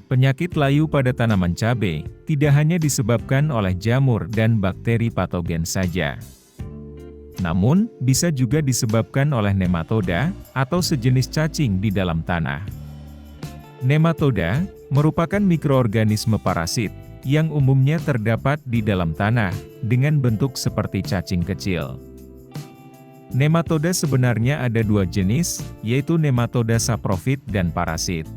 Penyakit layu pada tanaman cabai tidak hanya disebabkan oleh jamur dan bakteri patogen saja. Namun, bisa juga disebabkan oleh nematoda atau sejenis cacing di dalam tanah. Nematoda merupakan mikroorganisme parasit yang umumnya terdapat di dalam tanah dengan bentuk seperti cacing kecil. Nematoda sebenarnya ada dua jenis, yaitu nematoda saprofit dan parasit.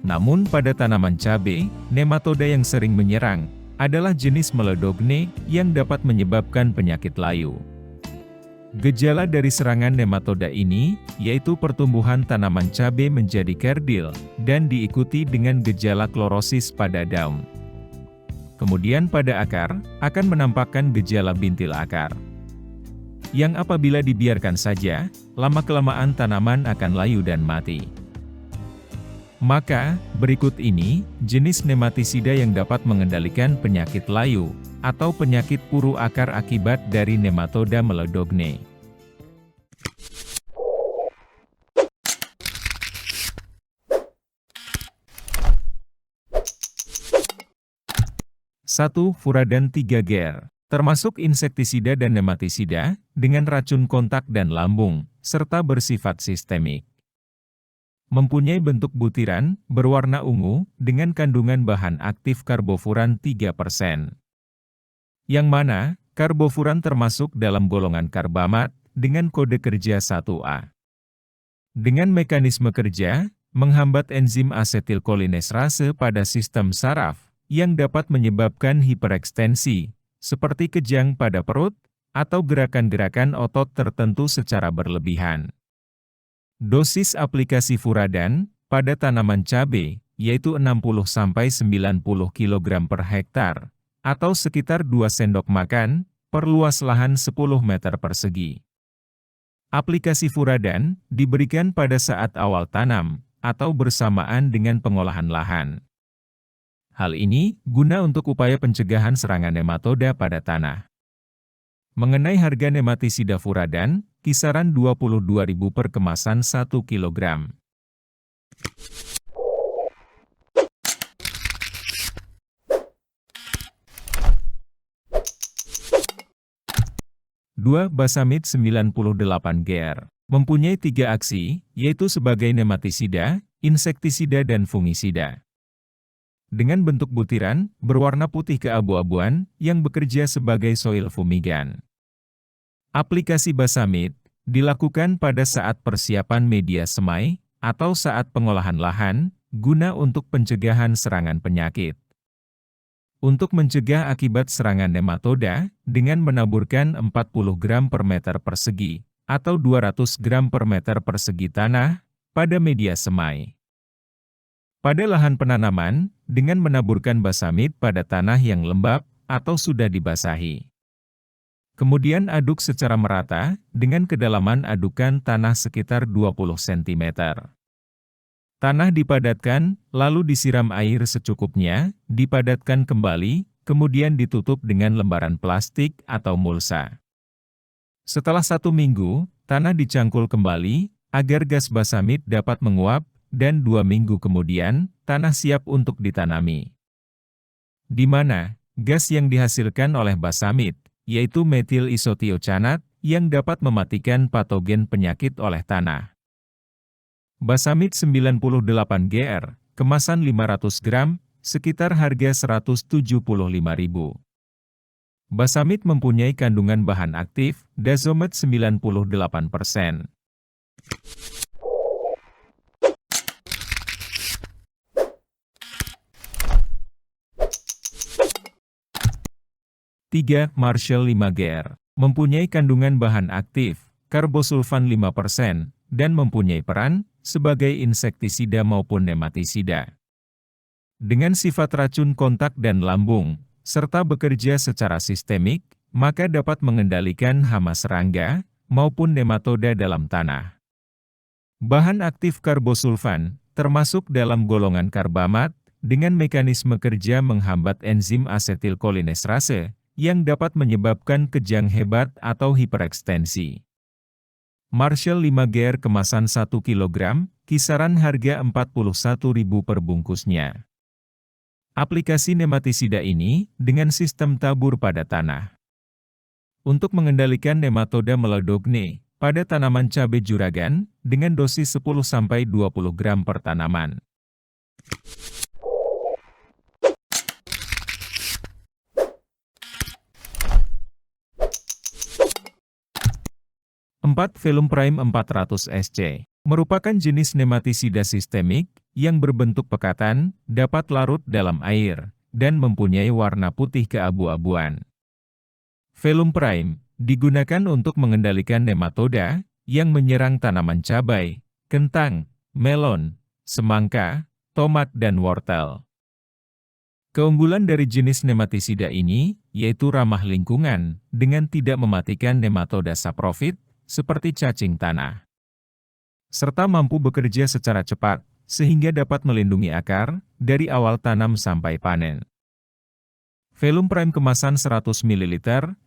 Namun pada tanaman cabai, nematoda yang sering menyerang adalah jenis Meledogne yang dapat menyebabkan penyakit layu. Gejala dari serangan nematoda ini, yaitu pertumbuhan tanaman cabai menjadi kerdil, dan diikuti dengan gejala klorosis pada daun. Kemudian pada akar, akan menampakkan gejala bintil akar. Yang apabila dibiarkan saja, lama-kelamaan tanaman akan layu dan mati. Maka, berikut ini, jenis nematisida yang dapat mengendalikan penyakit layu, atau penyakit puru akar akibat dari nematoda Meledogne. Satu, Furadan 3-Ger, termasuk insektisida dan nematisida, dengan racun kontak dan lambung, serta bersifat sistemik. Mempunyai bentuk butiran, berwarna ungu, dengan kandungan bahan aktif karbofuran 3%. Yang mana, karbofuran termasuk dalam golongan karbamat, dengan kode kerja 1A. Dengan mekanisme kerja, menghambat enzim asetilkolinesterase pada sistem saraf, yang dapat menyebabkan hiperekstensi, seperti kejang pada perut, atau gerakan-gerakan otot tertentu secara berlebihan. Dosis aplikasi Furadan pada tanaman cabai, yaitu 60–90 kg per hektar, atau sekitar 2 sendok makan, per luas lahan 10 meter persegi. Aplikasi Furadan diberikan pada saat awal tanam, atau bersamaan dengan pengolahan lahan. Hal ini guna untuk upaya pencegahan serangan nematoda pada tanah. Mengenai harga nematisida Furadan, kisaran Rp22.000 per kemasan 1 kg. Dua, Basamid 98-Ger. Mempunyai 3 aksi, yaitu sebagai nematisida, insektisida dan fungisida. Dengan bentuk butiran, berwarna putih keabu-abuan, yang bekerja sebagai soil fumigan. Aplikasi Basamid dilakukan pada saat persiapan media semai, atau saat pengolahan lahan, guna untuk pencegahan serangan penyakit. Untuk mencegah akibat serangan nematoda, dengan menaburkan 40 gram per meter persegi, atau 200 gram per meter persegi tanah, pada media semai. Pada lahan penanaman, dengan menaburkan Basamid pada tanah yang lembab, atau sudah dibasahi. Kemudian aduk secara merata, dengan kedalaman adukan tanah sekitar 20 cm. Tanah dipadatkan, lalu disiram air secukupnya, dipadatkan kembali, kemudian ditutup dengan lembaran plastik atau mulsa. Setelah 1 minggu, tanah dicangkul kembali, agar gas Basamid dapat menguap, dan 2 minggu kemudian, tanah siap untuk ditanami. Di mana, gas yang dihasilkan oleh Basamid, yaitu metil isotiocanat, yang dapat mematikan patogen penyakit oleh tanah. Basamid 98-Gr, kemasan 500 gram, sekitar harga Rp175.000. Basamid mempunyai kandungan bahan aktif, Dazomet 98%. Tiga, Marshall 5-Gr, mempunyai kandungan bahan aktif, karbosulfan 5%, dan mempunyai peran sebagai insektisida maupun nematisida. Dengan sifat racun kontak dan lambung, serta bekerja secara sistemik, maka dapat mengendalikan hama serangga maupun nematoda dalam tanah. Bahan aktif karbosulfan termasuk dalam golongan karbamat, dengan mekanisme kerja menghambat enzim asetilkolinesterase, yang dapat menyebabkan kejang hebat atau hiperekstensi. Marshall 5 GR kemasan 1 kg, kisaran harga Rp41.000 per bungkusnya. Aplikasi nematisida ini, dengan sistem tabur pada tanah. Untuk mengendalikan nematoda Melodogne, pada tanaman cabai juragan, dengan dosis 10-20 gram per tanaman. Velum Prime 400 SC merupakan jenis nematisida sistemik yang berbentuk pekatan, dapat larut dalam air, dan mempunyai warna putih keabu-abuan. Velum Prime digunakan untuk mengendalikan nematoda yang menyerang tanaman cabai, kentang, melon, semangka, tomat dan wortel. Keunggulan dari jenis nematisida ini yaitu ramah lingkungan dengan tidak mematikan nematoda saprofit seperti cacing tanah, serta mampu bekerja secara cepat sehingga dapat melindungi akar dari awal tanam sampai panen. Velum Prime kemasan 100 ml,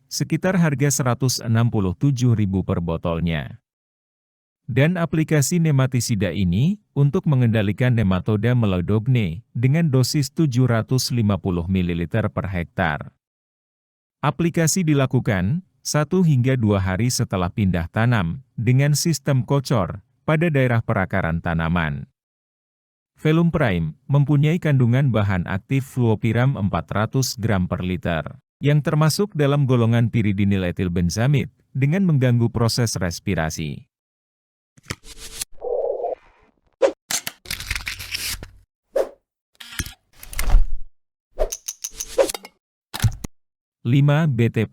sekitar harga Rp167.000 per botolnya. Dan aplikasi nematisida ini untuk mengendalikan nematoda Melodogne dengan dosis 750 ml per hektar. Aplikasi dilakukan 1 hingga 2 hari setelah pindah tanam dengan sistem kocor pada daerah perakaran tanaman. Velum Prime mempunyai kandungan bahan aktif fluopiram 400 gram per liter, yang termasuk dalam golongan piridiniletilbenzamid dengan mengganggu proses respirasi. BT+,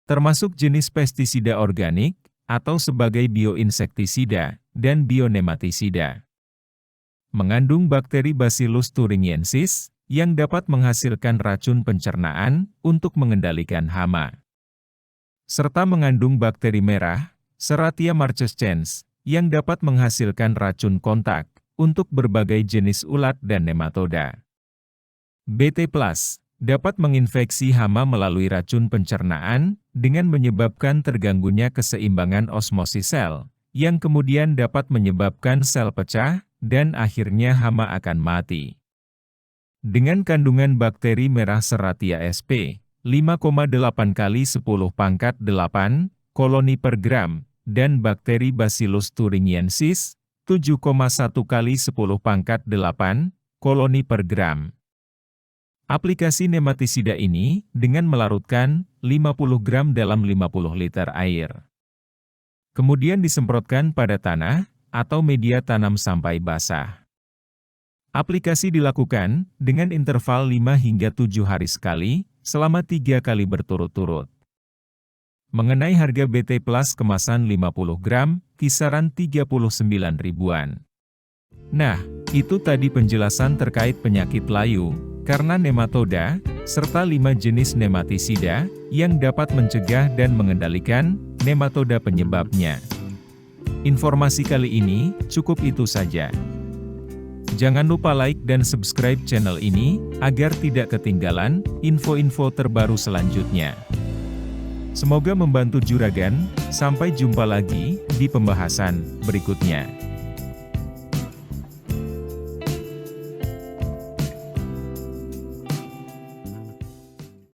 termasuk jenis pestisida organik, atau sebagai bioinsektisida, dan bionematisida. Mengandung bakteri Bacillus thuringiensis, yang dapat menghasilkan racun pencernaan untuk mengendalikan hama. Serta mengandung bakteri merah, Serratia marchescens, yang dapat menghasilkan racun kontak, untuk berbagai jenis ulat dan nematoda. BT+, dapat menginfeksi hama melalui racun pencernaan, dengan menyebabkan terganggunya keseimbangan osmosis sel, yang kemudian dapat menyebabkan sel pecah, dan akhirnya hama akan mati. Dengan kandungan bakteri merah Serratia sp. 5,8 kali 10 pangkat 8 koloni per gram, dan bakteri Bacillus thuringiensis 7,1 kali 10 pangkat 8 koloni per gram. Aplikasi nematisida ini dengan melarutkan 50 gram dalam 50 liter air. Kemudian disemprotkan pada tanah atau media tanam sampai basah. Aplikasi dilakukan dengan interval 5 hingga 7 hari sekali, selama 3 kali berturut-turut. Mengenai harga BT Plus kemasan 50 gram, kisaran 39 ribuan. Nah, itu tadi penjelasan terkait penyakit layu, karena nematoda, serta 5 jenis nematisida, yang dapat mencegah dan mengendalikan nematoda penyebabnya. Informasi kali ini, cukup itu saja. Jangan lupa like dan subscribe channel ini, agar tidak ketinggalan info-info terbaru selanjutnya. Semoga membantu Juragan. Sampai jumpa lagi di pembahasan berikutnya.